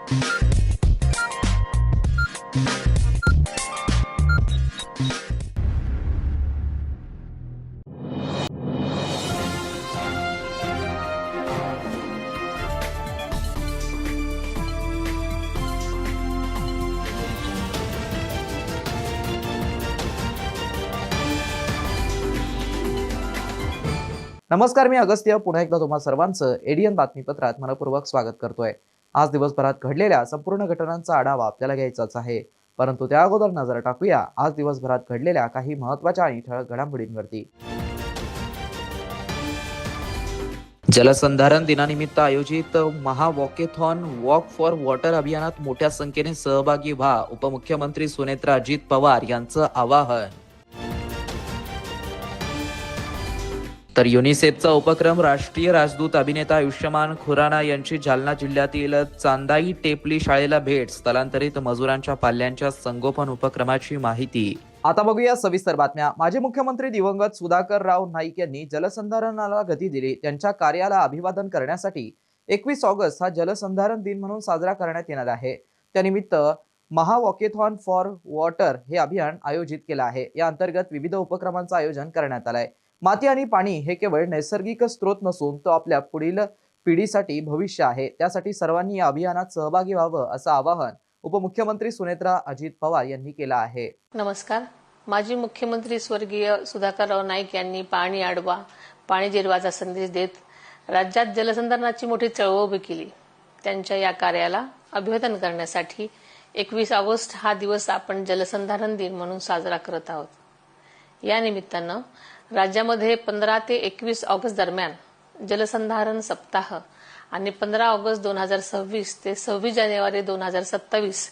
नमस्कार, मी अगस्त्य पुन्हा एकदा तुम्हा सर्वांचं एडीएन बातमीपत्रात मनपूर्वक स्वागत करतोय। आज दिवसभरात घडलेल्या संपूर्ण घटनांचा आढावा आपल्याला घ्यायचाच आहे, परंतु त्या अगोदर नजर टाकूया आज दिवसभरात घडलेल्या काही महत्त्वाच्या आणि ठळक घडामोडींवरती। जलसंधारण दिनानिमित्त आयोजित महा वॉकेथॉन वॉक फॉर वॉटर अभियानात मोठ्या संख्येने सहभागी व्हा, उपमुख्यमंत्री सुनेत्रा अजित पवार यांचं आवाहन। तर युनिसेफचा उपक्रम राष्ट्रीय राजदूत अभिनेता आयुष्यमान खुराना यांची जालना जिल्ह्यातील चांदाई टेपली शाळेला भेट, स्थलांतरित मजुरांच्या पाल्यांच्या संगोपन उपक्रमाची माहिती। आता बघूया सविस्तर बातम्या। माजी मुख्यमंत्री दिवंगत सुधाकरराव नाईक यांनी जलसंधारणाला गती दिली। त्यांच्या कार्याला अभिवादन करण्यासाठी 21 ऑगस्ट हा जलसंधारण दिन म्हणून साजरा करण्यात येणार आहे। त्यानिमित्त महा वॉकेथॉन फॉर वॉटर हे अभियान आयोजित केलं आहे। या अंतर्गत विविध उपक्रमांचं आयोजन करण्यात आलंय। माती आणि पाणी हे केवळ नैसर्गिक स्रोत नसून तो आपल्या पुढील पिढीसाठी भविष्य आहे। त्यासाठी सर्वांनी या अभियानात सहभागी व्हावं असं आवाहन उपमुख्यमंत्री सुनेत्रा अजित पवार यांनी केलं आहे। नमस्कार। माजी मुख्यमंत्री स्वर्गीय सुधाकरराव नाईक यांनी पाणी अडवा पाणी जिरवाचा संदेश देत राज्यात जलसंधारणाची मोठी चळवळ उभी केली। त्यांच्या या कार्याला अभिवादन करण्यासाठी 21 ऑगस्ट हा दिवस आपण जलसंधारण दिन म्हणून साजरा करत आहोत। या निमित्तानं राज्यामध्ये 15 ते 21 ऑगस्ट दरम्यान जलसंधारण सप्ताह आणि 15 ऑगस्ट 2026 ते 26 जानेवारी 2027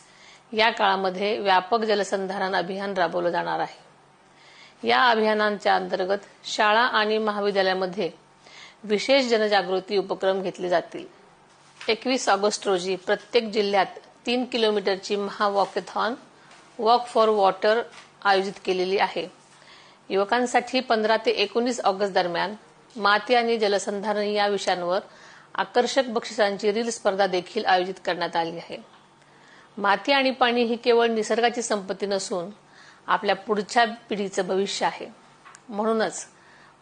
या काळामध्ये व्यापक जलसंधारण अभियान राबवलं जाणार आहे। या अभियानांच्या अंतर्गत शाळा आणि महाविद्यालयामध्ये विशेष जनजागृती उपक्रम घेतले जातील। 21 ऑगस्ट रोजी प्रत्येक जिल्ह्यात 3 किलोमीटरची महा वॉकेथॉन वॉक फॉर वॉटर आयोजित केलेली आहे। युवकांसाठी 15 ते 19 ऑगस्ट दरम्यान माती आणि जलसंधारण या विषयांवर आकर्षक बक्षिसांची रील स्पर्धा देखील आयोजित करण्यात आली आहे। माती आणि पाणी ही केवळ निसर्गाची संपत्ती नसून आपल्या पुढच्या पिढीचं भविष्य आहे। म्हणूनच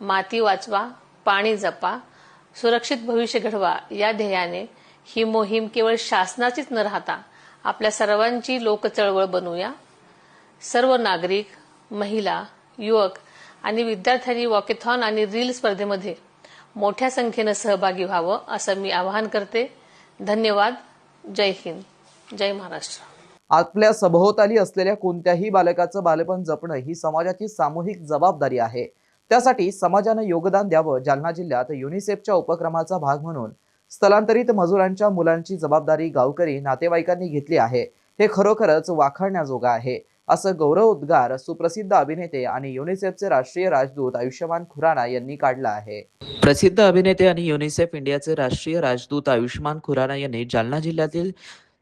माती वाचवा, पाणी जपा, सुरक्षित भविष्य घडवा या ध्येयाने ही मोहीम केवळ शासनाचीच न राहता आपल्या सर्वांची लोकचळवळ बनवूया। सर्व नागरिक, महिला, युवक आणि विद्यार्थ्यांनी वॉकेथॉन आणि रील स्पर्धेमध्ये मोठ्या संख्येने सहभागी व्हावं असं मी आवाहन करते। धन्यवाद। जय हिंद, जय महाराष्ट्र। आपल्या सभोवताली असलेल्या कोणत्याही बालकाचं बालपण जपणं ही समाजाची सामूहिक जबाबदारी आहे। त्यासाठी समाजानं योगदान द्यावं। जालना जिल्ह्यात युनिसेफच्या उपक्रमाचा भाग म्हणून स्थलांतरित मजुरांच्या मुलांची जबाबदारी गावकरी नातेवाईकांनी घेतली आहे। हे खरोखरच वाखाणण्याजोगं आहे असं गौरवोद्गार सुप्रसिद्ध अभिनेते आणि युनिसेफचे राष्ट्रीय राजदूत आयुष्यमान खुराना यांनी काढला आहे। प्रसिद्ध अभिनेते आणि युनिसेफ इंडियाचे राष्ट्रीय राजदूत आयुष्यमान खुराना यांनी जालना जिल्ह्यातील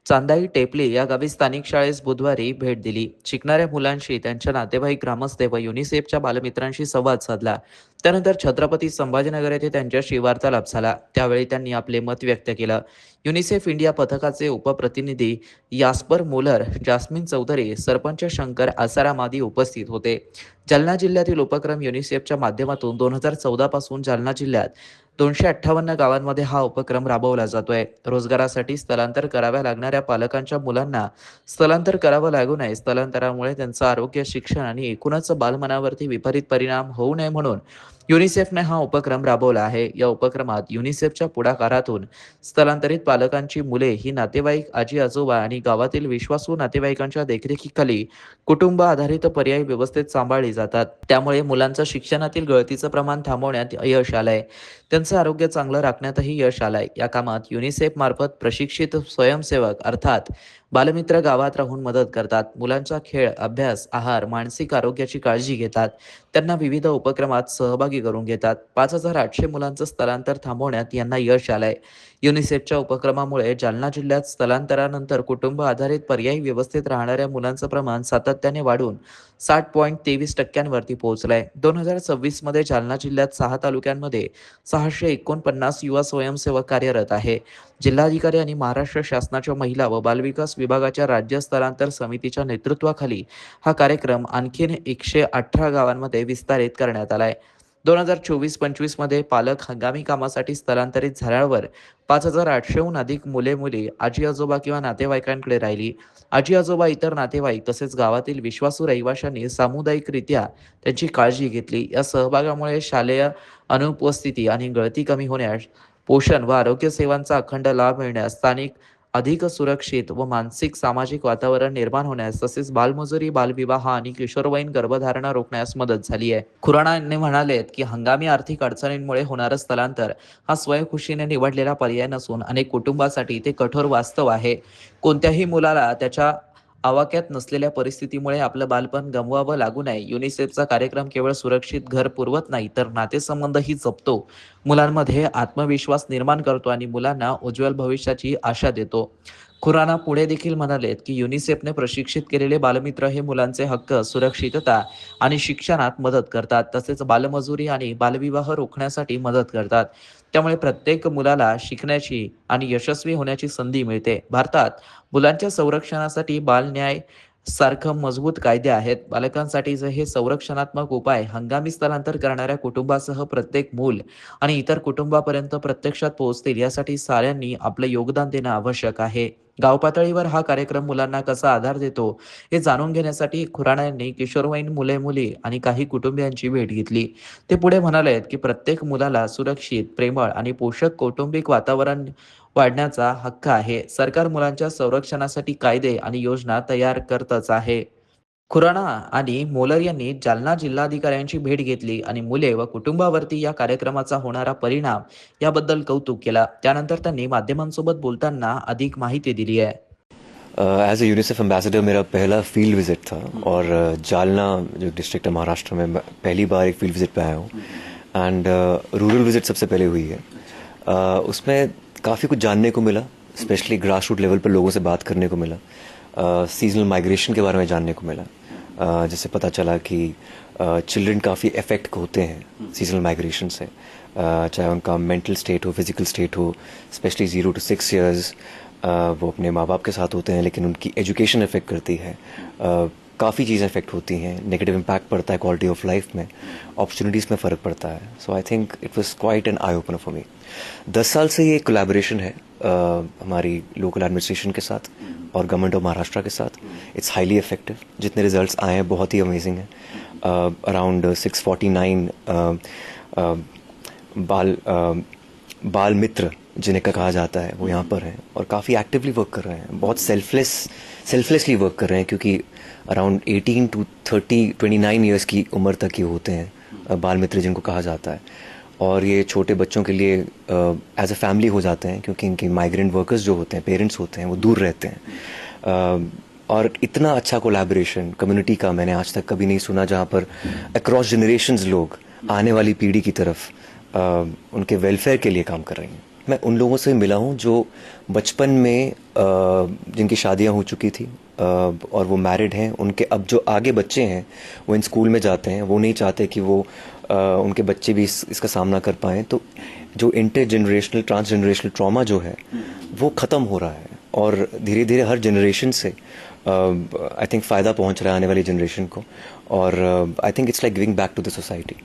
चांदाई टेपली या गावी स्थानिक शाळेस बुधवारी भेट दिली। शिकणाऱ्या मुलांशी, त्यांच्या नातेवाईक, ग्रामस्थ व युनिसेफच्या बालमित्रांशी संवाद साधला। त्यानंतर छत्रपती संभाजीनगर येथे त्यांच्याशी वार्तालाप झाला। त्यावेळी त्यांनी आपले मत व्यक्त केलं। युनिसेफ इंडिया पथकाचे उपप्रतिनिधी यास्पर मोलर, जास्मिन चौधरी, सरपंच शंकर आसाराम आदी उपस्थित होते। जालना जिल्ह्यातील उपक्रम युनिसेफच्या माध्यमातून 2014 पासून जालना जिल्ह्यात 258 गावांमध्ये हा उपक्रम राबवला जातोय। रोजगारासाठी स्थलांतर कराव्या लागणाऱ्या पालकांच्या मुलांना स्थलांतर करावं लागू नये, स्थलांतरामुळे त्यांचं आरोग्य, शिक्षण आणि एकूणच बालमनावरती विपरीत परिणाम होऊ नये म्हणून युनिसेफने हा उपक्रम राबवला आहे। या उपक्रमात युनिसेफच्या पुढाकारातून स्थलांतरित पालकांची मुले ही नातेवाईक, आजी आजोबा आणि गावातील विश्वासू नातेवाईकांच्या देखरेखीखाली कुटुंब आधारित पर्यायी व्यवस्थेत सांभाळली जातात। त्यामुळे मुलांचं शिक्षणातील गळतीचं प्रमाण थांबवण्यात यश आलंय। त्यांचं आरोग्य चांगलं राखण्यातही यश आलंय। या कामात युनिसेफ मार्फत प्रशिक्षित स्वयंसेवक अर्थात बालमित्र गावात राहून मदत करतात। मुलांचा खेळ, अभ्यास, आहार, मानसिक आरोग्याची काळजी घेतात। त्यांना विविध उपक्रमात सहभागी करून घेतात। 5800 मुलांचं स्थलांतर थांबवण्यात यांना यश आलंय। युनिसेफच्या उपक्रमामुळे जालना जिल्ह्यात स्थलांतरानंतर कुटुंब आधारित पर्यायी व्यवस्थेत राहणाऱ्या मुलांचं प्रमाण सातत्याने वाढून 60.23% पोहोचलंय। 2026 मध्ये जालना जिल्ह्यात 6 तालुक्यांमध्ये 649 युवा स्वयंसेवक कार्यरत आहे। जिल्हाधिकारी आणि महाराष्ट्र शासनाच्या महिला व बालविकास विभागाच्या राज्य स्थलांतर समितीच्या नेतृत्वाखाली हा कार्यक्रम आणखीन 118 गावांमध्ये विस्तारित करण्यात आलाय. 2024-25 मध्ये पालक हंगामी कामासाठी स्थलांतरित झाल्यावर 5,800हून अधिक मुले-मुली आजी आजोबा किंवा नातेवाईकांकडे राहिली. आजी आजोबा, इतर नातेवाईक तसेच गावातील विश्वासू रहिवाशांनी सामुदायिकरित्या त्यांची काळजी घेतली. या सहभागामुळे शालेय अनुपस्थिती आणि गळती कमी होण्यास, पोषण व आरोग्य सेवांचा अखंड लाभ मिळण्यास, स्थानिक अधिक सुरक्षित व मानसिक सामाजिक वातावरण निर्माण होण्यास, तसेच बालमजुरी, बालविवाह आणि किशोरवयीन गर्भधारणा रोखण्यास मदत झाली आहे. खुराना यांनी म्हणालेत की हंगामी आर्थिक अडचणींमुळे होणारं स्थलांतर हा स्वयंखुशीने निवडलेला पर्याय नसून अनेक कुटुंबासाठी ते कठोर वास्तव आहे. कोणत्याही मुलाला त्याच्या आवाक्यात नसलेल्या परिस्थितीमुळे आपलं बालपण गमवावं लागू नये. युनिसेफचा कार्यक्रम केवळ सुरक्षित घर पुरवत नाही, तर नातेसंबंधही जपतो, मुलांमध्ये आत्मविश्वास निर्माण करतो आणि मुलांना उज्ज्वल भविष्याची आशा देतो. खुराना पुढे देखील म्हणालेत की युनिसेफने प्रशिक्षित केलेले बालमित्र हे मुलांचे हक्क, सुरक्षितता आणि शिक्षणात मदत करतात, तसेच बालमजुरी आणि बालविवाह रोखण्यासाठी मदत करतात. त्यामुळे प्रत्येक मुलाला शिकण्याची आणि यशस्वी होण्याची संधी मिळते. भारतात मुलांच्या संरक्षणासाठी बाल न्याय सारखं मजबूत कायदे आहेत. बालकांसाठीचे हे संरक्षणात्मक उपाय हंगामी स्थलांतर करणाऱ्या कुटुंबासह प्रत्येक मूल आणि इतर कुटुंबापर्यंत प्रत्यक्षात पोहोचतील, यासाठी साऱ्यांनी आपलं योगदान देणं आवश्यक आहे. गाव पातळीवर हा कार्यक्रम मुलांना कसा आधार देतो हे जाणून घेण्यासाठी खुराना यांनी किशोरवयीन मुले-मुली आणि काही कुटुंबियांची भेट घेतली. ते पुढे म्हणालेत की प्रत्येक मुलाला सुरक्षित, प्रेमळ आणि पोषक कौटुंबिक वातावरण वाढण्याचा हक्क आहे. सरकार मुलांच्या संरक्षणासाठी कायदे आणि योजना तयार करतच आहे. खुराना आणि मोलर यांनी जालना जिल्हाधिकाऱ्यांची भेट घेतली आणि मुले व कुटुंबावरती या कार्यक्रमाचा होणारा परिणाम याबद्दल कौतुक केला. त्यानंतर त्यांनी माध्यमांसोबत बोलताना अधिक माहिती दिली आहे. एज ए यूनिसेफ एम्बेसडर मेरा पहला फील्ड विजिट था और जालना जो डिस्ट्रिक्ट है महाराष्ट्र में पहली बार एक फील्ड विजिट पे आया हूँ एंड रूरल विजिट सबसे पहले हुई है. उसमें काफ़ी कुछ जानने को मिला, स्पेशली ग्रास रूट लेवल पर लोगों से बात करने को मिला, सीजनल माइग्रेशन के बारे में जानने को मिला, जिससे पता चला कि चिल्ड्रन काफ़ी अफेक्ट होते हैं सीजनल माइग्रेशन से, चाहे उनका मेंटल स्टेट हो, फिजिकल स्टेट हो. स्पेशली 0 to 6 ईयर्स वो अपने माँ बाप के साथ होते हैं, लेकिन उनकी एजुकेशन इफेक्ट करती है, काफ़ी चीज़ें इफेक्ट होती हैं, नेगेटिव इम्पैक्ट पड़ता है क्वालिटी ऑफ लाइफ में, अपॉर्चुनिटीज़ में फ़र्क पड़ता है. सो आई थिंक इट वाज quite an eye opener for me. 10 साल से ये कोलैबोरेशन है हमारी लोकल एडमिनिस्ट्रेशन के साथ और गवर्नमेंट ऑफ महाराष्ट्र के साथ. It's highly effective. जितने रिजल्ट्स आए हैं बहुत ही अमेजिंग हैं. अराउंड 649 बाल मित्र जिन्हें का कहा जाता है वो यहाँ पर हैं और काफ़ी एक्टिवली वर्क कर रहे हैं, बहुत सेल्फलेसली वर्क कर रहे हैं, क्योंकि अराउंड 18 to 29 ईयर्स की उम्र तक ये होते हैं बाल मित्र जिनको कहा जाता है. और ये छोटे बच्चों के लिए एज अ फैमिली हो जाते हैं, क्योंकि इनके माइग्रेंट वर्कर्स जो होते हैं, पेरेंट्स होते हैं, वो दूर रहते हैं. और इतना अच्छा कोलैबोरेशन कम्युनिटी का मैंने आज तक कभी नहीं सुना, जहाँ पर अक्रॉस जनरेशंस लोग आने वाली पीढ़ी की तरफ उनके वेलफेयर के लिए काम कर रहे हैं. मैं उन लोगों से मिला हूँ जो बचपन में जिनकी शादियाँ हो चुकी थी और वो मैरिड हैं, उनके अब जो आगे बच्चे हैं वो इन स्कूल में जाते हैं, वो नहीं चाहते कि वो उनके बच्चे भी इसका सामना कर पाएँ. तो जो intergenerational transgenerational trauma जो है वो ख़त्म हो रहा है और धीरे धीरे हर जनरेशन से आई थिंक फ़ायदा पहुंच रहा है आने वाली जनरेशन को. और I think it's like giving back to the society.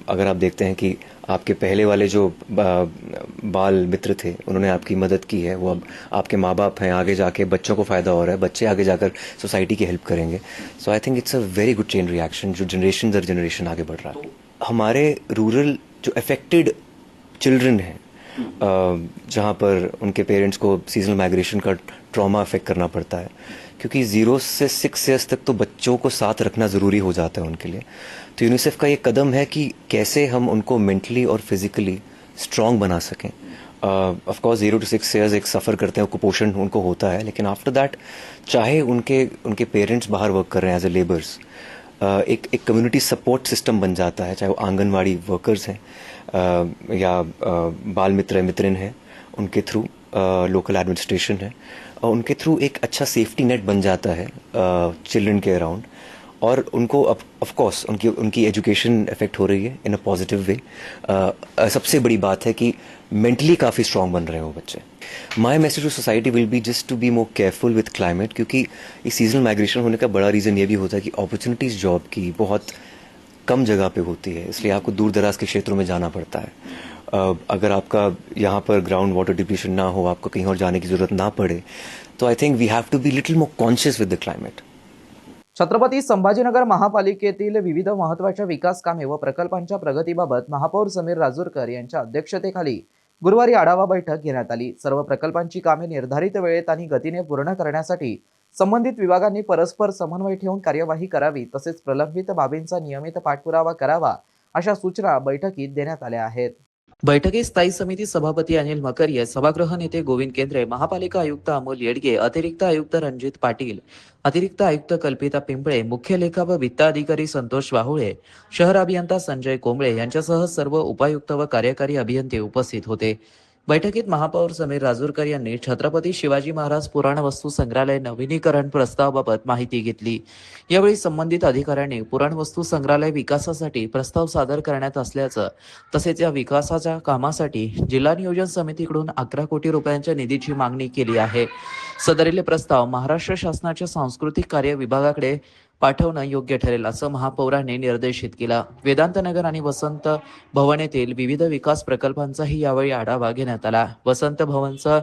अगर आप देखते हैं कि आपके पहले वाले जो बाल मित्र थे उन्होंने आपकी मदद की है, वो अब आपके माँ बाप हैं, आगे जाके बच्चों को फ़ायदा हो रहा है, बच्चे आगे जाकर सोसाइटी की हेल्प करेंगे. So I think it's a very good chain reaction जो जनरेशन दर जनरेशन आगे बढ़ रहा है. हमारे रूरल जो अफेक्टेड चिल्ड्रन हैं, जहाँ पर उनके पेरेंट्स को सीजनल माइग्रेशन का ट्रॉमा अफेक्ट करना पड़ता है, क्योंकि 0 से 6 ईयर्स तक तो बच्चों को साथ रखना ज़रूरी हो जाता है उनके लिए. तो यूनिसेफ का ये कदम है कि कैसे हम उनको मेंटली और फिजिकली स्ट्रॉन्ग बना सकें. ऑफ कोर्स 0 to 6 ईयर्स एक सफ़र करते हैं, कुपोषण उनको होता है, लेकिन आफ्टर दैट चाहे उनके पेरेंट्स बाहर वर्क कर रहे हैं एज ए लेबर्स, एक कम्युनिटी सपोर्ट सिस्टम बन जाता है, चाहे वो आंगनवाड़ी वर्कर्स हैं या बाल मित्र मित्रिन हैं, उनके थ्रू लोकल एडमिनिस्ट्रेशन है, और उनके थ्रू एक अच्छा सेफ्टी नेट बन जाता है चिल्ड्रन के अराउंड. और उनको ऑफ कोर्स उनकी एजुकेशन इफेक्ट हो रही है इन अ पॉजिटिव वे. सबसे बड़ी बात है कि मेंटली काफ़ी स्ट्रांग बन रहे हैं वो बच्चे. My message to society will be just to be more careful with climate, क्योंकि इस सीजनल माइग्रेशन होने का बड़ा रीज़न ये भी होता है कि अपॉर्चुनिटीज़ जॉब की बहुत कम जगह पे होती है, इसलिए आपको दूर दराज के क्षेत्रों में जाना पड़ता है. अगर आपका यहाँ पर ग्राउंड वाटर डिप्लीशन ना हो, आपको कहीं और जाने की ज़रूरत ना पड़े, तो I think we have to be little more conscious with the climate. Chhatrapati Sambhajinagar महापालिकेतील विविध महत्त्वाच्या विकास कामे व प्रकल्पांच्या प्रगतीबाबत महापौर समीर राजूरकर यांच्या अध्यक्षतेखाली गुरुवारी आढावा बैठक घेण्यात आली. सर्व प्रकल्पांची कामे निर्धारित वेळेत आणि गतीने पूर्ण करण्यासाठी संबंधित विभागांनी परस्पर समन्वय ठेवून कार्यवाही करावी, तसेच प्रलंबित बाबींचा नियमित पाठपुरावा करावा, अशा सूचना बैठकीत देण्यात आल्या आहेत. बैठकीत स्थायी समिती सभापती अनिल मकरिये, सभागृह नेते गोविंद केंद्रे, महापालिका आयुक्त अमोल येडगे, अतिरिक्त आयुक्त रणजित पाटील, अतिरिक्त आयुक्त कल्पिता पिंपळे, मुख्य लेखा व वित्त अधिकारी संतोष वाहुळे, शहर अभियंता संजय कोंबळे यांच्यासह सर्व उपायुक्त व कार्यकारी अभियंते उपस्थित होते. बैठकीत महापौर समीर राजूरकर यांनी छत्रपती शिवाजी महाराज पुराणवस्तू संग्रहालय नवीनीकरण प्रस्तावाबाबत माहिती घेतली. यावेळी संबंधित अधिकाऱ्यांनी पुराणवस्तू संग्रहालय विकासासाठी प्रस्ताव सादर करण्यात असल्याचं, तसेच या विकासाच्या कामासाठी जिल्हा नियोजन समितीकडून 11 कोटी रुपयांच्या निधीची मागणी केली आहे. सदरील प्रस्ताव महाराष्ट्र शासनाच्या सांस्कृतिक कार्य विभागाकडे पाठवणं योग्य ठरेल, असं महापौरांनी निर्देशित केला. वेदांत नगर आणि वसंत भवन येथील विविध विकास प्रकल्पांचाही यावेळी आढावा घेण्यात आला. वसंत भवनचं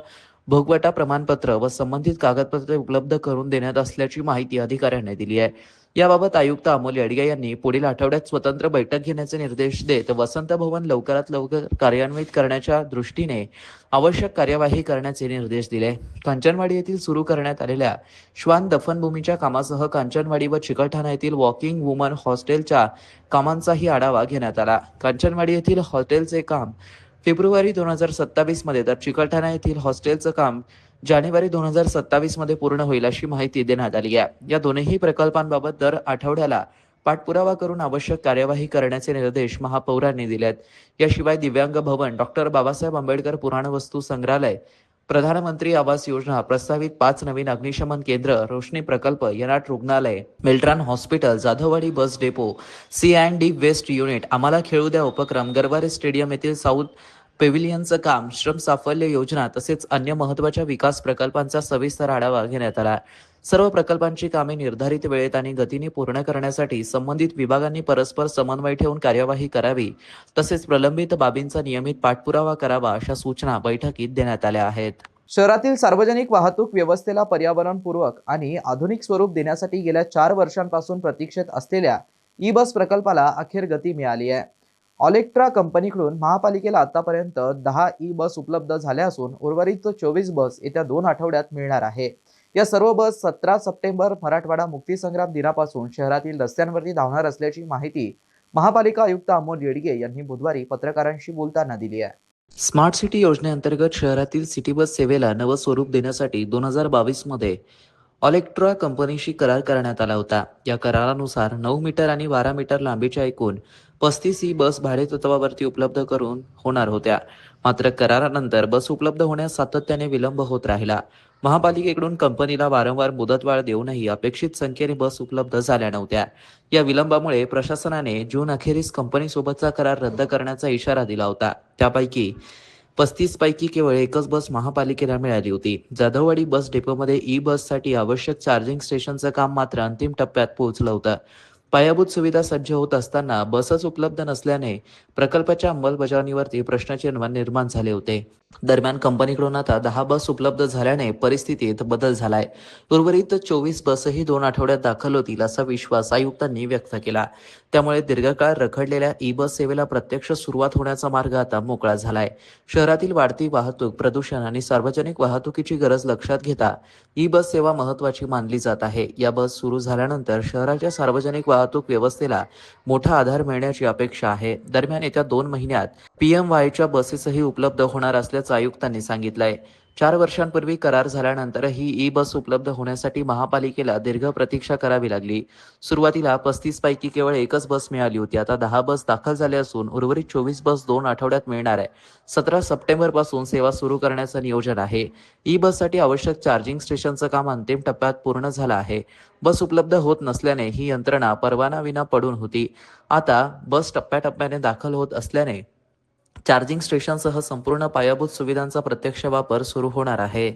भोगवटा प्रमाणपत्र व संबंधित कागदपत्रे उपलब्ध करून देण्यात असल्याची माहिती अधिकाऱ्यांनी दिली आहे. याबाबत आयुक्त अमोल येडगे यांनी पुढील आठवड्यात स्वतंत्र बैठक घेण्याचे निर्देश देत वसंत भवन लवकरात लवकर कार्यान्वित करण्याच्या दृष्टीने आवश्यक कार्यवाही करण्याचे निर्देश दिले. कांचनवाडी येथील सुरू करण्यात आलेल्या श्वान दफनभूमीच्या कामासह कांचनवाडी व चिकलठाणा येथील वॉकिंग वुमन हॉस्टेलच्या कामांचाही आढावा घेण्यात आला. कांचनवाडी येथील हॉटेलचे काम फेब्रुवारी 2027 मध्ये, तर चिकलठाणा येथील हॉस्टेलचं काम जानेवारी 2027 मध्ये पूर्ण होईल, अशी माहिती देण्यात आली आहे. या दोन्ही प्रकल्पांबाबत दर आठवड्याला पाठपुरावा करून आवश्यक कार्यवाही करण्याचे निर्देश महापौरांनी दिले आहेत. याशिवाय दिव्यांग भवन, डॉक्टर बाबासाहेब आंबेडकर पुराणवस्तू संग्रहालय, प्रधानमंत्री आवास योजना, प्रस्तावित 5 नवीन अग्निशमन केंद्र, रोशनी प्रकल्प, यनाट रुग्णालय, Meltron hospital, Jadhavwadi bus depot, C&D waste unit, आम्हाला खेळू द्या उपक्रम, गरवारे स्टेडियम येथील साऊथ पेव्हिलियनचं काम, श्रम साफल्य योजना तसेच अन्य महत्त्वाच्या विकास प्रकल्पांचा सविस्तर आढावा घेण्यात आला. सर्व प्रकल्पांची कामे निर्धारित वेळेत आणि गतीने पूर्ण करण्यासाठी संबंधित विभागांनी परस्पर समन्वय ठेवून कार्यवाही करावी, तसेच प्रलंबित बाबींचा नियमित पाठपुरावा करावा, अशा सूचना बैठकीत देण्यात आल्या आहेत. शहरातील सार्वजनिक वाहतूक व्यवस्थेला पर्यावरणपूर्वक आणि आधुनिक स्वरूप देण्यासाठी गेल्या 4 वर्षांपासून प्रतीक्षेत असलेल्या ई-बस प्रकल्पाला अखेर गती मिळाली आहे. ऑलेक्ट्रा कंपनीकडून महापालिकेला आतापर्यंत 10 ई-बस उपलब्ध झाल्या असून उर्वरित 24 बस येत्या 2 आठवड्यात मिळणार आहे. या सर्व बस 17 सप्टेंबर मराठवाडा मुक्तीसंग्राम दिनापासून शहरातील रस्त्यांवरती धावणार असल्याची माहिती महापालिका आयुक्त अमोल येडगे यांनी बुधवारी पत्रकारांशी बोलताना दिली आहे. स्मार्ट सिटी योजनेअंतर्गत शहरातील सिटी बस सेवेला नवं स्वरूप देण्यासाठी 2022 मध्ये ऑलेक्ट्रा कंपनीशी करार करण्यात आला होता. या करारानुसार 9 मीटर आणि 12 मीटर लांबीच्या एकूण 35 ई बस भाडेतत्वावरती उपलब्ध करून होणार होत्या. मात्र करारानंतर बस उपलब्ध होण्यास सातत्याने विलंब होत राहिला. महापालिकेकडून कंपनीला वारंवार मुदतवाढ देऊनही अपेक्षित संख्येने बस उपलब्ध झाल्या नव्हत्या. या विलंबामुळे प्रशासनाने जून अखेरीस कंपनीसोबतचा करार रद्द करण्याचा इशारा दिला होता. त्यापैकी 35 पैकी केवळ एकच बस महापालिकेला मिळाली होती. जाधववाडी बस डेपोमध्ये ई बससाठी आवश्यक चार्जिंग स्टेशनचं काम मात्र अंतिम टप्प्यात पोहोचलं होतं. पायाभूत सुविधा सज्ज होत असताना बसच उपलब्ध नसल्याने प्रकल्पाच्या अंमलबजावणीवरती प्रश्नचिन्ह निर्माण झाले होते. दरम्यान कंपनीकडून आता 10 बस उपलब्ध झाल्याने परिस्थितीत बदल झालाय. उर्वरित 24 बसही 2 आठवड्यात दाखल होतील असा विश्वास आयुक्तांनी व्यक्त केला. त्यामुळे दीर्घकाळ रखडलेल्या ई बस सेवेला प्रत्यक्ष सुरुवात होण्याचा मार्ग आता मोकळा झालाय. शहरातील वाढती वाहतूक, प्रदूषण आणि सार्वजनिक वाहतुकीची गरज लक्षात घेता ई बस सेवा महत्त्वाची मानली जात आहे. या बस सुरू झाल्यानंतर शहराच्या सार्वजनिक वाहतूक व्यवस्थेला मोठा आधार मिळण्याची अपेक्षा आहे. दरम्यान येत्या 2 महिन्यात PMYच्या बसेसही उपलब्ध होणार असल्याचं आयुक्तांनी सांगितलंय. 4 वर्षांपूर्वी करार झाल्यानंतर ही ई बस उपलब्ध होण्यासाठी महापालिकेला दीर्घ प्रतीक्षा करावी लागली. सुरुवातीला 35 पैकी केवळ एकच बस मिळाली होती. आता 10 बस दाखल झाल्या असून उर्वरित 24 बस 2 आठवड्यात मिळणार आहे. 17 सप्टेंबर पासून सेवा सुरू करण्याचं नियोजन आहे. ई बससाठी आवश्यक चार्जिंग स्टेशनचं काम अंतिम टप्प्यात पूर्ण झालं आहे. बस उपलब्ध होत नसल्याने ही यंत्रणा परवानाविना पडून होती. आता बस टप्प्याटप्प्याने दाखल होत असल्याने चार्जिंग स्टेशनसह संपूर्ण पायाभूत सुविधांचा प्रत्यक्ष वापर सुरू होणार आहे.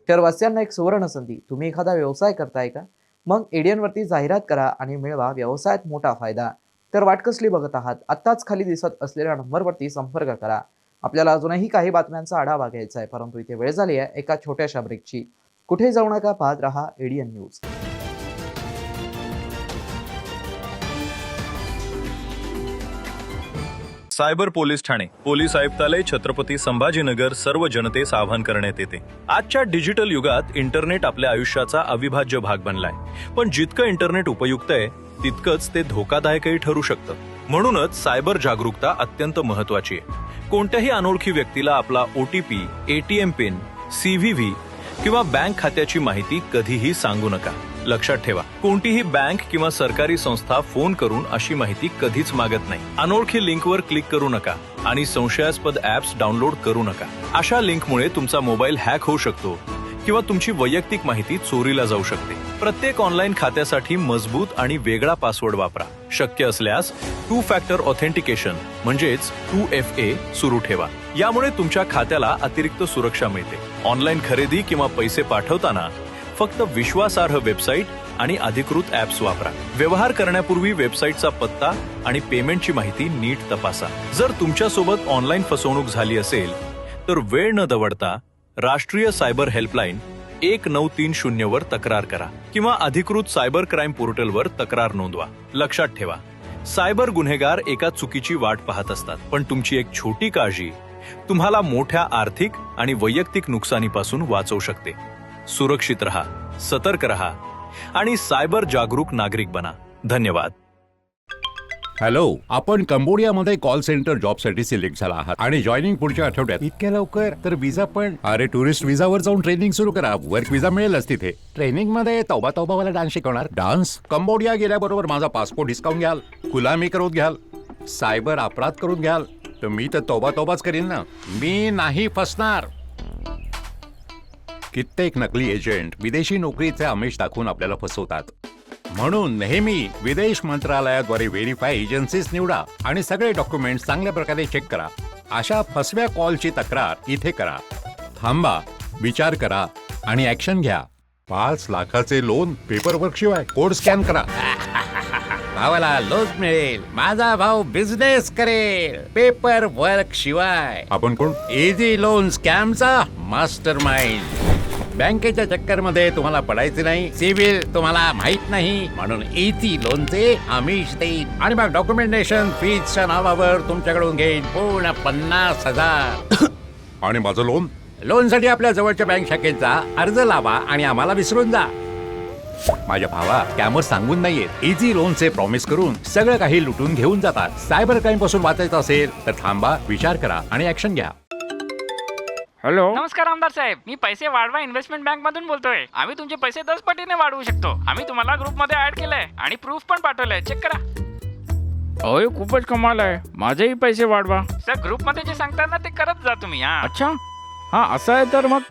शहरवासियांना एक सुवर्ण संधी. तुम्ही एखादा व्यवसाय करताय का? मग एडियनवरती जाहिरात करा आणि मिळवा व्यवसायात मोठा फायदा. तर वाट कसली बघत आहात? आत्ताच खाली दिसत असलेल्या नंबरवरती संपर्क करा. आपल्याला अजूनही काही बातम्यांचा आढावा घ्यायचा आहे, परंतु इथे वेळ झाली आहे एका छोट्याशा ब्रेकची. कुठे जाऊ नका, पाहत रहा एडियन न्यूज. सायबर पोलीस ठाणे पोलीस आयुक्तालय छत्रपती संभाजीनगर सर्व जनतेस आवाहन करण्यात येते. आजच्या डिजिटल युगात इंटरनेट आपल्या आयुष्याचा अविभाज्य भाग बनलाय. पण जितकं इंटरनेट उपयुक्त आहे तितकंच ते धोकादायकही ठरू शकतं. म्हणूनच सायबर जागरूकता अत्यंत महत्वाची आहे. कोणत्याही अनोळखी व्यक्तीला आपला OTP, ATM पिन, CVV किंवा बँक खात्याची माहिती कधीही सांगू नका. लक्षात ठेवा, कोणतीही बँक किंवा सरकारी संस्था फोन करून अशी माहिती कधीच मागत नाही. अनोळखी लिंकवर क्लिक करू नका आणि संशयास्पद ऍप्स डाउनलोड करू नका. अशा लिंकमुळे तुमचा मोबाईल हॅक होऊ शकतो किंवा तुमची वैयक्तिक माहिती चोरीला जाऊ शकते. प्रत्येक ऑनलाईन खात्यासाठी मजबूत आणि वेगळा पासवर्ड वापरा. शक्य असल्यास 2 फॅक्टर ऑथेंटिकेशन म्हणजेच 2FA सुरू ठेवा. यामुळे तुमच्या खात्याला अतिरिक्त सुरक्षा मिळते. ऑनलाईन खरेदी किंवा पैसे पाठवताना फक्त विश्वासार्ह वेबसाईट आणि अधिकृत ऍप्स वापरा. व्यवहार करण्यापूर्वी वेबसाईटचा पत्ता आणि पेमेंटची माहिती नीट तपासा. जर तुमच्यासोबत ऑनलाईन फसवणूक झाली असेल तर वेळ न दवडता राष्ट्रीय सायबर हेल्पलाईन 1930 वर तक्रार करा किंवा अधिकृत सायबर क्राईम पोर्टलवर तक्रार नोंदवा. लक्षात ठेवा, सायबर गुन्हेगार एका चुकीची वाट पाहत असतात, पण तुमची एक छोटी काळजी तुम्हाला मोठ्या आर्थिक आणि वैयक्तिक नुकसानीपासून वाचवू शकते. सुरक्षित रहा, सतर्क रहा आणि सायबर जागरूक नागरिक बना. धन्यवाद. हॅलो, आपण कंबोडियामध्ये कॉल सेंटर जॉबसाठी सिलेक्ट झाला आहात आणि जॉईनिंग पुढच्या आठवड्यात. इतक्या लवकर? तर विजा पण? अरे, टुरिस्ट विजावर जाऊन ट्रेनिंग सुरू करा. वर्क विजा मिळेलच तिथे. ट्रेनिंग मध्ये तौबा वाला डान्स शिकवणार. डान्स? कंबोडिया गेल्याबरोबर माझा पासपोर्ट डिस्काउंट घ्याल, गुलामी करून घ्याल, सायबर अपराध करून घ्याल, तर मी तर तौबाच करीन ना. मी नाही फसणार. कित्येक नकली एजंट विदेशी नोकरीचे आमिष दाखवून आपल्याला फसवतात. म्हणून नेहमी विदेश मंत्रालयाद्वारे व्हेरीफाय एजन्सीज निवडा आणि सगळे डॉक्युमेंट चांगल्या प्रकारे चेक करा. अशा फसव्या कॉलची तक्रार इथे करा. थांबा, विचार करा आणि ऍक्शन घ्या. 5 लाखाचे लोन पेपरवर्क शिवाय. कोड स्कॅन करा. भावाला लोन मिळेल. माझा भाऊ बिझनेस करेल पेपर वर्क शिवाय. आपण कोण? इझी लोन स्कॅमचा मास्टर माइंड. बँकेच्या चक्कर मध्ये तुम्हाला पडायचे नाही. सिबिल तुम्हाला माहित नाही, म्हणून इझी लोनचे आमिष देईल आणि मग डॉक्युमेंटेशन फीजच्या नावावर तुमच्याकडून घेईन पूर्ण 50,000. आणि माझं लोनसाठी आपल्या जवळच्या बँक शाखेत जा, अर्ज लावा आणि आम्हाला विसरून जा. माझ्या भावा, स्कॅमर सांगून नाहीयेत. इझी लोनचे प्रॉमिस करून सगळं काही लुटून घेऊन जातात. सायबर क्राईम पासून वाचायचं असेल तर थांबा, विचार करा आणि ऍक्शन घ्या. हॅलो, नमस्कार आमदार साहेब. मी पैसे वाढवा इन्व्हेस्टमेंट बँक मधून बोलतोय. आम्ही तुमचे पैसे 10 पटीने वाढवू शकतो. आम्ही तुम्हाला ग्रुपमध्ये ऍड केलंय आणि प्रूफ पण पाठवलंय. चेक करा. अय, खूपच कमाल आहे. माझेही पैसे वाढवा. सर, ग्रुपमध्ये जे सांगतात ना ते करत जा तुम्ही. अच्छा, हा असं आहे तर मग.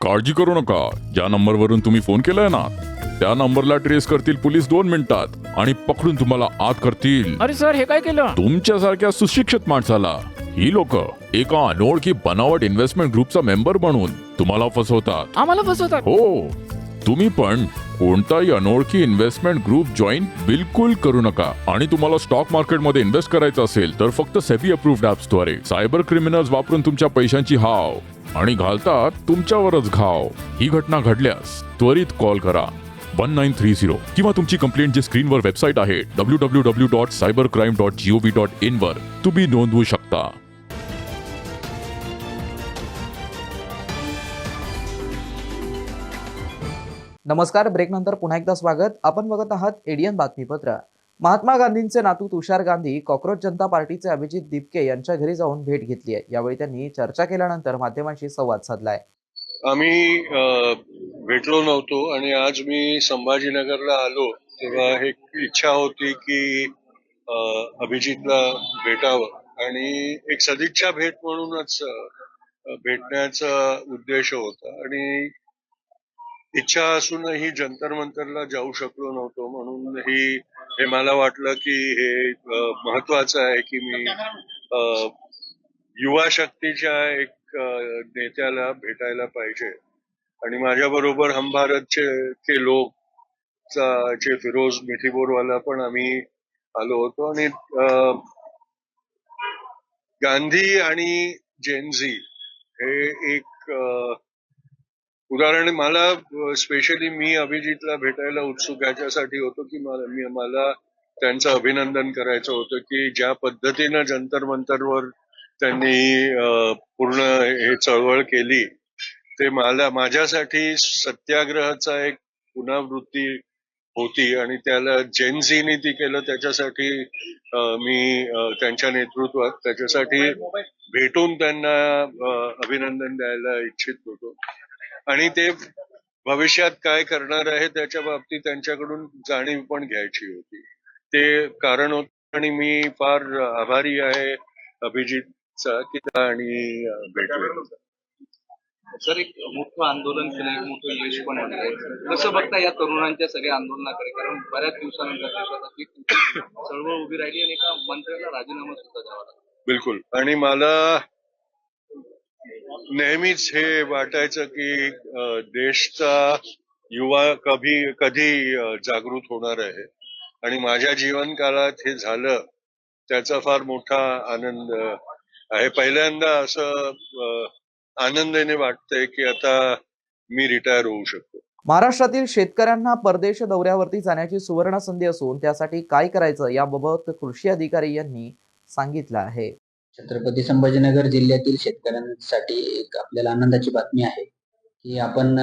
काळजी करू नका. ज्या नंबरवरून तुम्ही फोन केलाय ना त्या नंबरला ट्रेस करतील पोलीस 2 मिनिटात आणि पकडून तुम्हाला आत करतील. अरे सर, हे काय केलं? तुमच्यासारख्या सुशिक्षित माणसाला ही लोक एका अनोळखी बनावट इन्व्हेस्टमेंट ग्रुपचा मेंबर बनवून तुम्हाला फसवतात. आम्हाला फसवतात? हो, तुम्ही पण कोणताही अनोळखी इन्व्हेस्टमेंट ग्रुप जॉईन बिलकुल करू नका. आणि तुम्हाला स्टॉक मार्केटमध्ये इन्व्हेस्ट करायचं असेल तर फक्त सेबी अप्रूव्ड ऍप्सद्वारे. सायबर क्रिमिनल्स वापरून तुमच्या पैशांची हाव आणि घालतात तुमच्यावरच घाव. ही घटना घडल्यास त्वरित कॉल करा 1930 किंवा तुमची कंप्लेंट जी स्क्रीनवर वेबसाईट आहे www.cybercrime.gov.in वर तुम्ही नोंदवू शकता. नमस्कार. ब्रेकनंतर पुन्हा एकदा स्वागत. आपण बघत आहात एडियन बातमीपत्र. महात्मा गांधींचे नातू तुषार गांधी कॉक्रोच जनता पार्टीचे अभिजित दिपके यांच्या घरी जाऊन भेट घेतली आहे. यावेळी त्यांनी चर्चा केल्यानंतर माध्यमांशी संवाद साधलाय. आम्ही भेटलो नव्हतो आणि आज मी संभाजीनगरला आलो तेव्हा एक इच्छा होती की अभिजितला भेटावं आणि एक सदिच्छा भेट म्हणूनच भेटण्याचा उद्देश होता. आणि इच्छा असूनही जंतर मंतरला जाऊ शकलो नव्हतो, म्हणून हे मला वाटलं की हे महत्वाचं आहे की मी युवा शक्तीच्या एक नेत्याला भेटायला पाहिजे. आणि माझ्या बरोबर हम भारतचे के लोक चे फिरोज मिठीबोरवाला पण आम्ही आलो होतो. आणि गांधी आणि जेनझी हे एक उदाहरण मला स्पेशली मी अभिजितला भेटायला उत्सुक याच्यासाठी होतो की मला त्यांचं अभिनंदन करायचं होतं की ज्या पद्धतीनं जंतर मंतरवर त्यांनी पूर्ण हे चळवळ केली ते माझ्यासाठी सत्याग्रहाचा एक पुनरावृत्ती होती. आणि त्याला जेनझीनी ती केलं त्याच्यासाठी मी त्यांच्या नेतृत्वात त्याच्यासाठी भेटून त्यांना अभिनंदन द्यायला इच्छित होतो. आणि ते भविष्यात काय करणार आहे त्याच्या बाबतीत त्यांच्याकडून जाणीव पण घ्यायची होती. ते कारण होतं आणि मी फार आभारी आहे अभिजितचा की आणि भेटलो. सर, एक मोठं आंदोलन केलं, एक मोठं यश पण आहे. कसं बघता या तरुणांच्या सगळ्या आंदोलनाकडे? कारण बऱ्याच दिवसानंतर देशात एक चळवळ उभी राहिली आणि एका मंत्र्याला राजीनामा सुद्धा द्यावा लागला. बिलकुल. आणि मला नेहमीच हे वाटायचं की देशचा युवा कधी जागृत होणार आहे. आणि माझ्या जीवनकाळात हे झालं त्याचा फार मोठा आनंद आहे. पहिल्यांदा असं आनंदाने वाटतंय की आता मी रिटायर होऊ शकतो. महाराष्ट्रातील शेतकऱ्यांना परदेश दौऱ्यावरती जाण्याची सुवर्ण संधी असून त्यासाठी काय करायचं याबाबत कृषी अधिकारी यांनी सांगितलं आहे. छत्रपती संभाजीनगर जिल्ह्यातील शेतकऱ्यांसाठी एक आपल्याला आनंदाची बातमी आहे की आपण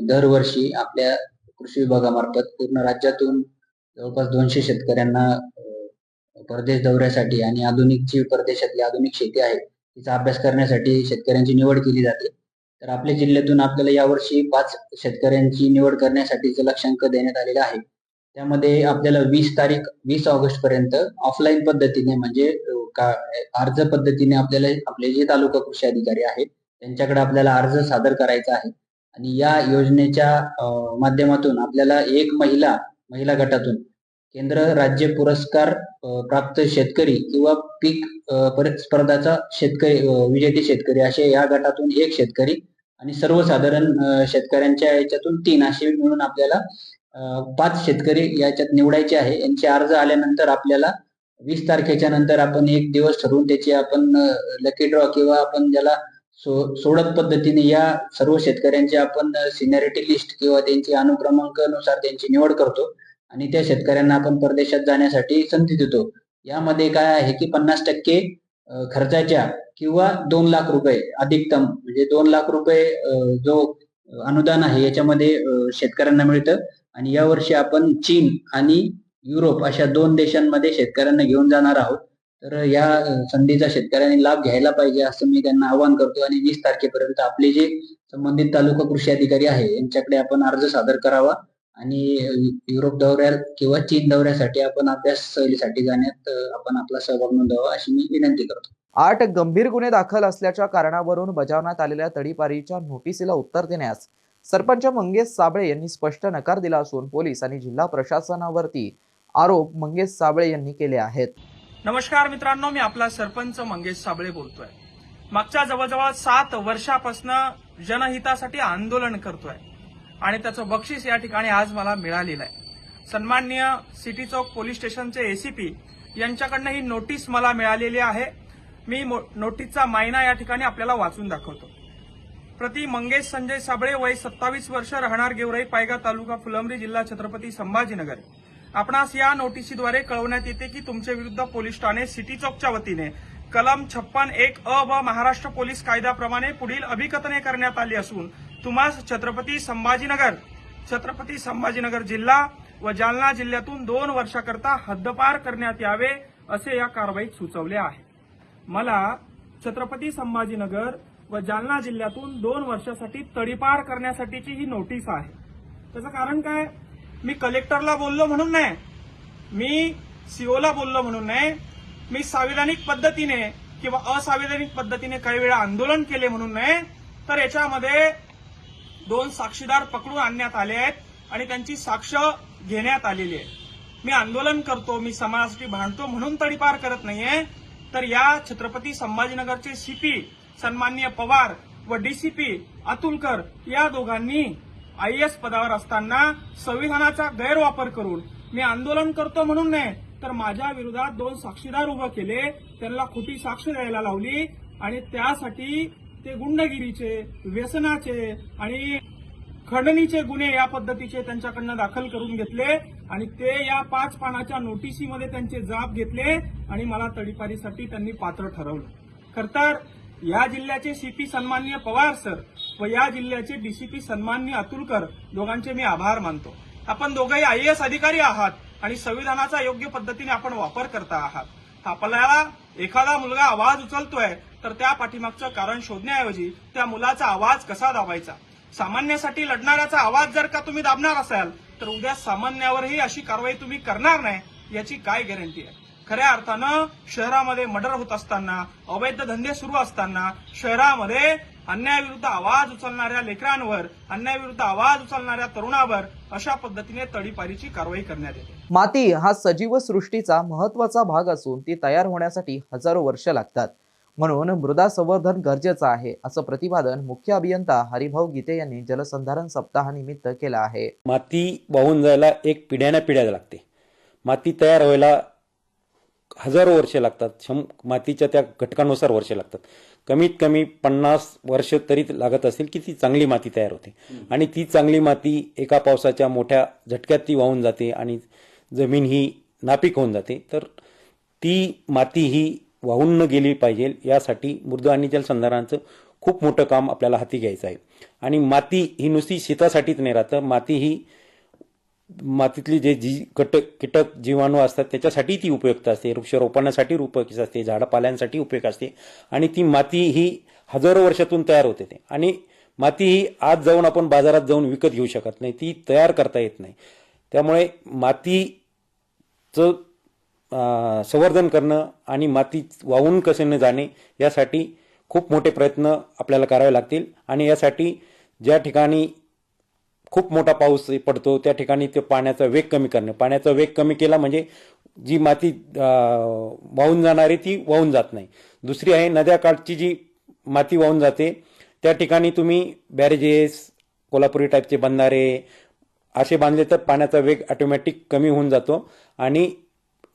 दरवर्षी आपल्या कृषी विभागामार्फत पूर्ण राज्यातून जवळपास 200 शेतकऱ्यांना परदेश दौऱ्यासाठी आणि आधुनिक परदेशातली आधुनिक शेती आहे तिचा अभ्यास करण्यासाठी शेतकऱ्यांची निवड केली जाते. तर आपल्या जिल्ह्यातून आपल्याला यावर्षी 5 शेतकऱ्यांची निवड करण्यासाठीचं लक्ष्यांक देण्यात आलेला आहे. त्यामध्ये आपल्याला 20 ऑगस्ट पर्यंत ऑफलाईन पद्धतीने म्हणजे अर्ज पद्धतीने आपल्याला आपले जे तालुका कृषी अधिकारी आहेत त्यांच्याकडे आपल्याला अर्ज सादर करायचा आहे. आणि या योजनेच्या माध्यमातून आपल्याला एक महिला गटातून केंद्र राज्य पुरस्कार प्राप्त शेतकरी किंवा पीक स्पर्धाचा शेतकरी विजेते शेतकरी असे या गटातून एक शेतकरी आणि सर्वसाधारण शेतकऱ्यांच्या याच्यातून 3 असे मिळून आपल्याला 5 शेतकरी याच्यात निवडायचे आहे. यांचे अर्ज आल्यानंतर आपल्याला 20 तारखेच्या नंतर आपण एक दिवस ठरवून त्याची आपण लकी ड्रॉ किंवा आपण ज्याला सोडत पद्धतीने या सर्व शेतकऱ्यांची आपण सिनियरिटी लिस्ट किंवा त्यांची अनुक्रमांकानुसार त्यांची निवड करतो आणि त्या शेतकऱ्यांना आपण परदेशात जाण्यासाठी संधी देतो. यामध्ये काय आहे की 50% खर्चाच्या किंवा 2 लाख रुपये अधिकतम म्हणजे 2 लाख रुपये जो अनुदान आहे याच्यामध्ये शेतकऱ्यांना मिळतं. आणि यावर्षी आपण चीन आणि युरोप अशा 2 देशांमध्ये शेतकऱ्यांना घेऊन जाणार आहोत. तर या संधीचा शेतकऱ्यांनी लाभ घ्यायला पाहिजे असं मी त्यांना आवाहन करतो. आणि 20 तारखेपर्यंत आपले जे संबंधित तालुका कृषी अधिकारी आहे यांच्याकडे आपण अर्ज सादर करावा आणि युरोप दौऱ्यात किंवा चीन दौऱ्यासाठी आपण अभ्यास सहलीसाठी जाण्यात आपण आपला सहभाग नोंदवावा अशी मी विनंती करतो. 8 गंभीर गुन्हे दाखल असल्याच्या कारणावरून बजावण्यात आलेल्या तडीपारीच्या नोटिसीला उत्तर देण्यास सरपंच मंगेश साबळे यांनी स्पष्ट नकार दिला असून पोलीस आणि जिल्हा प्रशासनावरती आरोप मंगेश साबळे यांनी केले आहेत. नमस्कार मित्रांनो, मी आपला सरपंच मंगेश साबळे बोलतोय. मागच्या जवळजवळ 7 वर्षापासून जनहितासाठी आंदोलन करतोय आणि त्याचं बक्षीस या ठिकाणी आज मला मिळालेलं आहे. सन्माननीय सिटी चौक पोलीस स्टेशनचे एसीपी यांच्याकडनं ही नोटीस मला मिळालेली आहे. मी नोटीसचा मायना या ठिकाणी आपल्याला वाचून दाखवतो. प्रति मंगेश संजय साबळे, वय 27 वर्ष, राहणार गेवराई पायगा, तालुका फुलंब्री, जिल्हा छत्रपती संभाजीनगर. आपणास या नोटिसीद्वारे कळवण्यात येते की तुमच्या विरुद्ध पोलीस ठाणे सिटी चौकच्या वतीने कलम 56(1) ब महाराष्ट्र पोलीस कायद्याप्रमाणे पुढील अभिकथने करण्यात आली असून तुम्हास छत्रपती संभाजीनगर जिल्हा व जालना जिल्ह्यातून 2 वर्षाकरता हद्दपार करण्यात यावे असे या कारवाईत सुचवले आहे. मला छत्रपती संभाजीनगर व जालना जिल्ह्यातून 2 वर्षासाठी तडीपार करण्यासाठीची ही नोटीस आहे. त्याचं कारण काय? मी कलेक्टरला बोललो म्हणून नाही, मी सीओला बोललो म्हणून नाही, मी संविधानिक पद्धतीने किंवा असंविधानिक पद्धतीने काही वेळा आंदोलन केले म्हणून नाही, तर याच्यामध्ये 2 साक्षीदार पकडून आणण्यात आले आहेत आणि त्यांची साक्ष घेण्यात आलेली आहे. मी आंदोलन करतो, मी समाजासाठी भांडतो म्हणून तडीपार करत नाहीये, तर या छत्रपती संभाजीनगरचे सीपी सन्माननीय पवार व डीसीपी अतुलकर या दोघांनी IAS पदावर असताना संविधानाचा गैरवापर करून मी आंदोलन करतो म्हणून नाही तर माझ्या विरोधात 2 साक्षीदार उभे केले, त्यांना खोटी साक्ष द्यायला लावली आणि त्यासाठी ते गुंडगिरीचे, व्यसनाचे आणि खंडणीचे गुन्हे या पद्धतीचे त्यांच्याकडनं दाखल करून घेतले आणि ते या 5 पानाच्या नोटिसीमध्ये त्यांचे जाब घेतले आणि मला तडीपारीसाठी त्यांनी पात्र ठरवलं. खरं तर या जिल्ह्याचे सीपी सन्माननीय पवार सर व या जिल्ह्याचे डीसीपी सन्माननीय अतुलकर दोघांचे मी आभार मानतो. आपण दोघंही IAS अधिकारी आहात आणि संविधानाचा योग्य पद्धतीने आपण वापर करता आहात. आपल्याला एखादा मुलगा आवाज उचलतोय तर त्या पाठीमागचं कारण शोधण्याऐवजी त्या मुलाचा आवाज कसा दाबायचा, सामान्यासाठी लढणाऱ्याचा आवाज जर का तुम्ही दाबणार असाल तर उद्या सामान्यावरही अशी कारवाई तुम्ही करणार नाही याची काय गॅरंटी आहे. खऱ्या अर्थानं शहरामध्ये मर्डर होत असताना, अवैध धंदे सुरू असताना शहरामध्ये अन्यायाविरुद्ध आवाज उचलणाऱ्या लेकरांवर, अन्यायाविरुद्ध आवाज उचलणाऱ्या तरुणावर अशा पद्धतीने तडीपारीची कारवाई करण्यात येते. माती हा सजीव सृष्टीचा महत्त्वाचा भाग असून ती तयार होण्यासाठी हजारो वर्ष लागतात. म्हणून मृदा संवर्धन गरजेचं आहे असं प्रतिपादन मुख्य अभियंता हरिभाऊ गीते यांनी जलसंधारण सप्ताहानिमित्त केलं आहे. माती वाहून जायला एक पिढ्या लागते. माती तयार व्हायला हजारो वर्ष लागतात. मातीच्या त्या घटकानुसार वर्ष लागतात. कमीत कमी 50 वर्ष तरी लागत असेल की ती चांगली माती तयार होते आणि ती चांगली माती एका पावसाच्या मोठ्या झटक्यात ती वाहून जाते आणि जमीन ही नापीक होऊन जाते. तर ती माती ही वाहून न गेली पाहिजे यासाठी मृदा आणि जलसंधारणाचं खूप मोठं काम आपल्याला हाती घ्यायचं आहे. आणि माती ही नुसती शेतासाठीच नाही राहतं. माती ही मातीतली जे कीटक जीवाणू असतात त्याच्यासाठी ती उपयुक्त असते, वृक्षारोपणासाठी उपयुक्त असते, झाडापाल्यांसाठी उपयुक्त असते आणि ती माती ही हजारो वर्षातून तयार होते. आणि माती ही आज जाऊन आपण बाजारात जाऊन विकत घेऊ शकत नाही, ती तयार करता येत नाही. त्यामुळे मातीचं संवर्धन करणं आणि माती वाहून कसे न जाणे यासाठी खूप मोठे प्रयत्न आपल्याला करावे लागतील. आणि यासाठी ज्या ठिकाणी खूप मोठा पाऊस पडतो त्या ठिकाणी ते पाण्याचा वेग कमी करणे. पाण्याचा वेग कमी केला म्हणजे जी माती वाहून जाणारी ती वाहून जात नाही. दुसरी आहे नद्याकाठची जी माती वाहून जाते त्या ठिकाणी तुम्ही बॅरेजेस, कोल्हापुरी टाईपचे बंधारे असे बांधले तर पाण्याचा वेग ऑटोमॅटिक कमी होऊन जातो आणि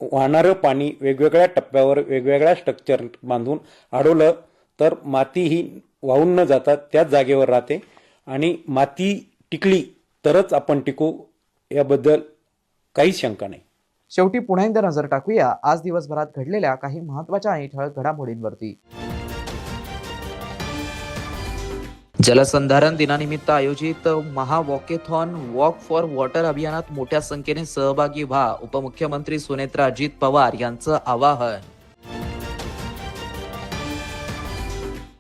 वाहणारं पाणी वेगवेगळ्या टप्प्यावर वेगवेगळ्या स्ट्रक्चर बांधून अडवलं तर माती ही वाहून न जाता त्याच जागेवर राहते आणि माती टिकली तरच आपण टिकू याबद्दल काहीच शंका नाही. शेवटी पुन्हा एकदा नजर टाकूया आज दिवसभरात घडलेल्या काही महत्त्वाच्या आणि ठळक घडामोडींवरती. जलसंधारण दिनानिमित्त आयोजित महा वॉकेथॉन वॉक फॉर वॉटर अभियानात मोठ्या संख्येने सहभागी व्हा, उपमुख्यमंत्री सुनेत्रा अजित पवार यांचं आवाहन.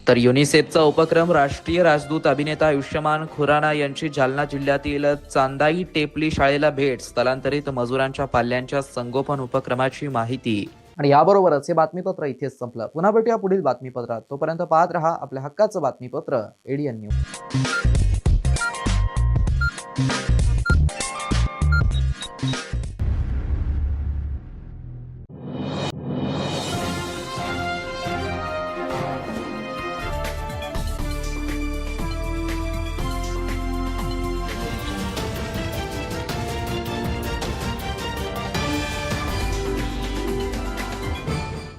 तर युनिसेफचा उपक्रम राष्ट्रीय राजदूत अभिनेता आयुष्यमान खुराना यांची जालना जिल्ह्यातील चांदाई टेपली शाळेला भेट, स्थलांतरित मजुरांच्या पाल्यांच्या संगोपन उपक्रमाची माहिती. आणि याबरोबरच हे बातमीपत्र इथेच संपलं. पुन्हा भेटूया पुढील बातमीपत्रात. तोपर्यंत पाहत रहा आपल्या हक्काचं बातमीपत्र ADN न्यूज.